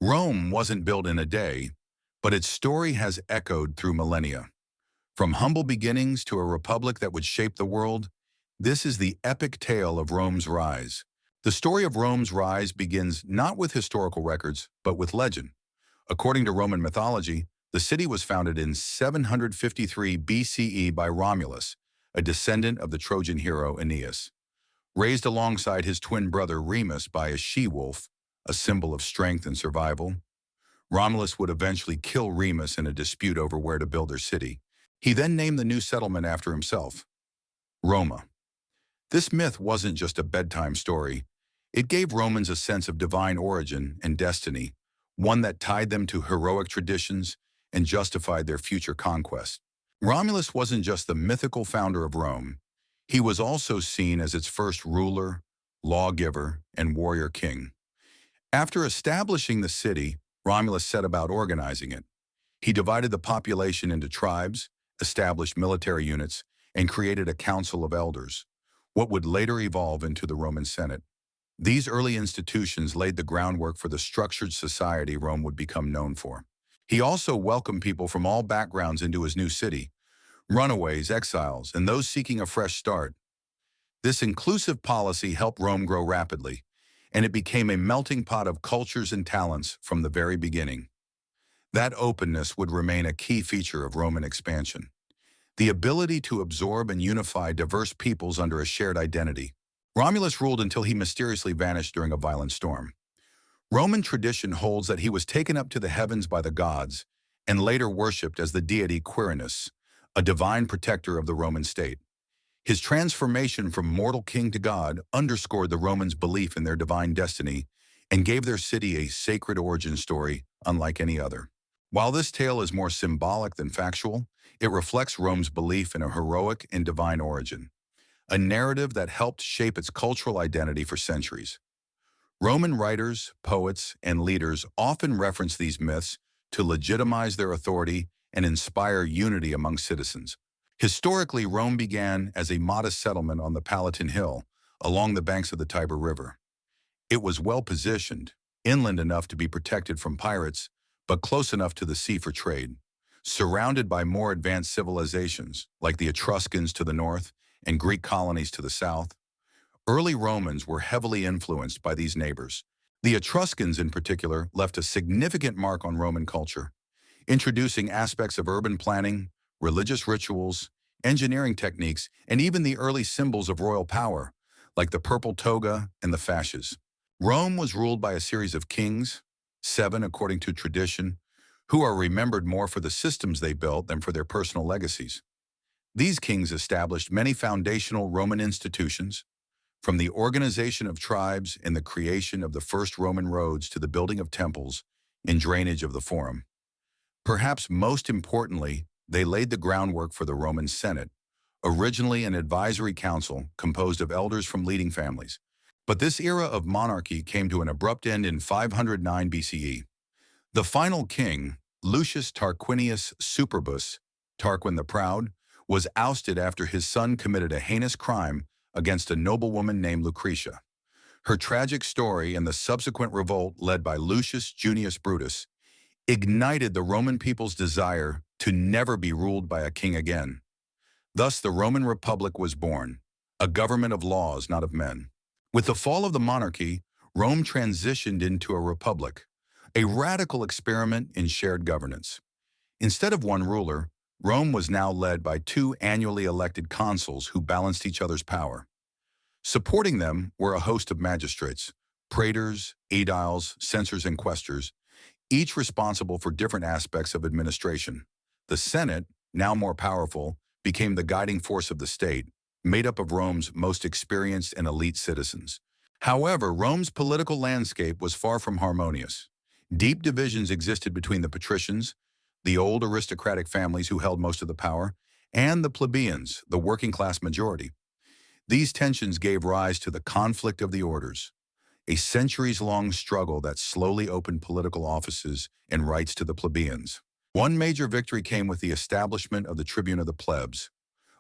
Rome wasn't built in a day, but its story has echoed through millennia. From humble beginnings to a republic that would shape the world, this is the epic tale of Rome's rise. The story of Rome's rise begins not with historical records, but with legend. According to Roman mythology, the city was founded in 753 BCE by Romulus, a descendant of the Trojan hero Aeneas. Raised alongside his twin brother Remus by a she-wolf, a symbol of strength and survival, Romulus would eventually kill Remus in a dispute over where to build their city. He then named the new settlement after himself, Roma. This myth wasn't just a bedtime story. It gave Romans a sense of divine origin and destiny, one that tied them to heroic traditions and justified their future conquest. Romulus wasn't just the mythical founder of Rome. He was also seen as its first ruler, lawgiver, and warrior king. After establishing the city, Romulus set about organizing it. He divided the population into tribes, established military units, and created a council of elders, what would later evolve into the Roman Senate. These early institutions laid the groundwork for the structured society Rome would become known for. He also welcomed people from all backgrounds into his new city, runaways, exiles, and those seeking a fresh start. This inclusive policy helped Rome grow rapidly, and it became a melting pot of cultures and talents from the very beginning. That openness would remain a key feature of Roman expansion. The ability to absorb and unify diverse peoples under a shared identity. Romulus ruled until he mysteriously vanished during a violent storm. Roman tradition holds that he was taken up to the heavens by the gods and later worshipped as the deity Quirinus, a divine protector of the Roman state. His transformation from mortal king to god underscored the Romans' belief in their divine destiny and gave their city a sacred origin story unlike any other. While this tale is more symbolic than factual, it reflects Rome's belief in a heroic and divine origin, a narrative that helped shape its cultural identity for centuries. Roman writers, poets, and leaders often reference these myths to legitimize their authority and inspire unity among citizens. Historically, Rome began as a modest settlement on the Palatine Hill, along the banks of the Tiber River. It was well-positioned, inland enough to be protected from pirates, but close enough to the sea for trade. Surrounded by more advanced civilizations, like the Etruscans to the north and Greek colonies to the south, early Romans were heavily influenced by these neighbors. The Etruscans, in particular, left a significant mark on Roman culture, introducing aspects of urban planning, religious rituals, engineering techniques, and even the early symbols of royal power, like the purple toga and the fasces. Rome was ruled by a series of kings, 7 according to tradition, who are remembered more for the systems they built than for their personal legacies. These kings established many foundational Roman institutions, from the organization of tribes and the creation of the first Roman roads to the building of temples and drainage of the Forum. Perhaps most importantly, they laid the groundwork for the Roman Senate, originally an advisory council composed of elders from leading families. But this era of monarchy came to an abrupt end in 509 BCE. The final king, Lucius Tarquinius Superbus, Tarquin the Proud, was ousted after his son committed a heinous crime against a noblewoman named Lucretia. Her tragic story and the subsequent revolt led by Lucius Junius Brutus ignited the Roman people's desire to never be ruled by a king again. Thus, the Roman Republic was born, a government of laws, not of men. With the fall of the monarchy, Rome transitioned into a republic, a radical experiment in shared governance. Instead of one ruler, Rome was now led by 2 annually elected consuls who balanced each other's power. Supporting them were a host of magistrates, praetors, aediles, censors, and quaestors, each responsible for different aspects of administration. The Senate, now more powerful, became the guiding force of the state, made up of Rome's most experienced and elite citizens. However, Rome's political landscape was far from harmonious. Deep divisions existed between the patricians, the old aristocratic families who held most of the power, and the plebeians, the working-class majority. These tensions gave rise to the conflict of the orders, a centuries-long struggle that slowly opened political offices and rights to the plebeians. One major victory came with the establishment of the tribune of the plebs,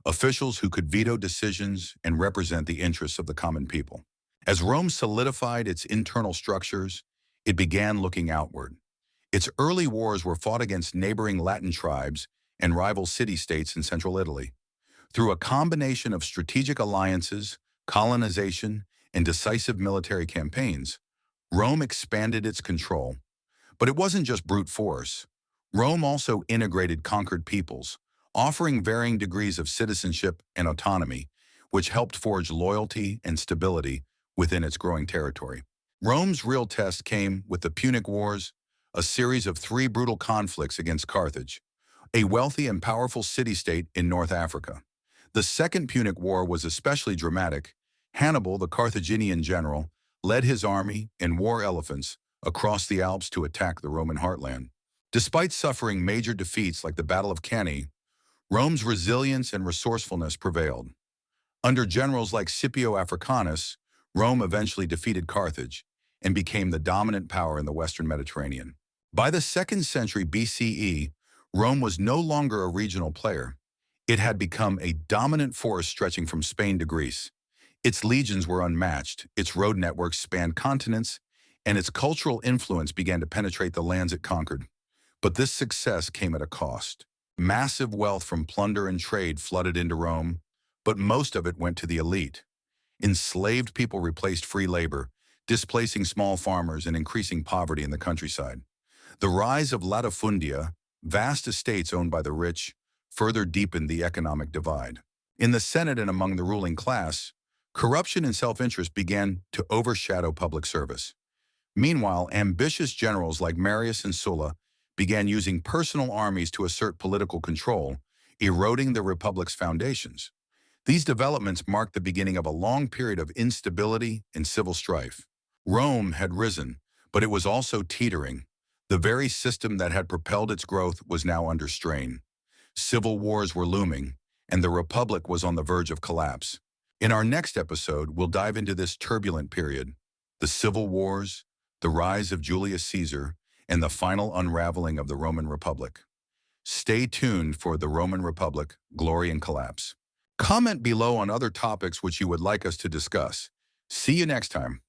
officials who could veto decisions and represent the interests of the common people. As Rome solidified its internal structures, it began looking outward. Its early wars were fought against neighboring Latin tribes and rival city-states in central Italy. Through a combination of strategic alliances, colonization, and decisive military campaigns, Rome expanded its control. But it wasn't just brute force. Rome also integrated conquered peoples, offering varying degrees of citizenship and autonomy, which helped forge loyalty and stability within its growing territory. Rome's real test came with the Punic Wars, a series of three brutal conflicts against Carthage, a wealthy and powerful city-state in North Africa. The Second Punic War was especially dramatic. Hannibal, the Carthaginian general, led his army and war elephants across the Alps to attack the Roman heartland. Despite suffering major defeats like the Battle of Cannae, Rome's resilience and resourcefulness prevailed. Under generals like Scipio Africanus, Rome eventually defeated Carthage and became the dominant power in the Western Mediterranean. By the 2nd century BCE, Rome was no longer a regional player. It had become a dominant force stretching from Spain to Greece. Its legions were unmatched, its road networks spanned continents, and its cultural influence began to penetrate the lands it conquered. But this success came at a cost. Massive wealth from plunder and trade flooded into Rome, but most of it went to the elite. Enslaved people replaced free labor, displacing small farmers and increasing poverty in the countryside. The rise of latifundia, vast estates owned by the rich, further deepened the economic divide. In the Senate and among the ruling class, corruption and self-interest began to overshadow public service. Meanwhile, ambitious generals like Marius and Sulla began using personal armies to assert political control, eroding the republic's foundations. These developments marked the beginning of a long period of instability and civil strife. Rome had risen, but it was also teetering. The very system that had propelled its growth was now under strain. Civil wars were looming, and the republic was on the verge of collapse. In our next episode, we'll dive into this turbulent period, the civil wars, the rise of Julius Caesar, and the final unraveling of the Roman Republic. Stay tuned for the Roman Republic, Glory and Collapse. Comment below on other topics which you would like us to discuss. See you next time.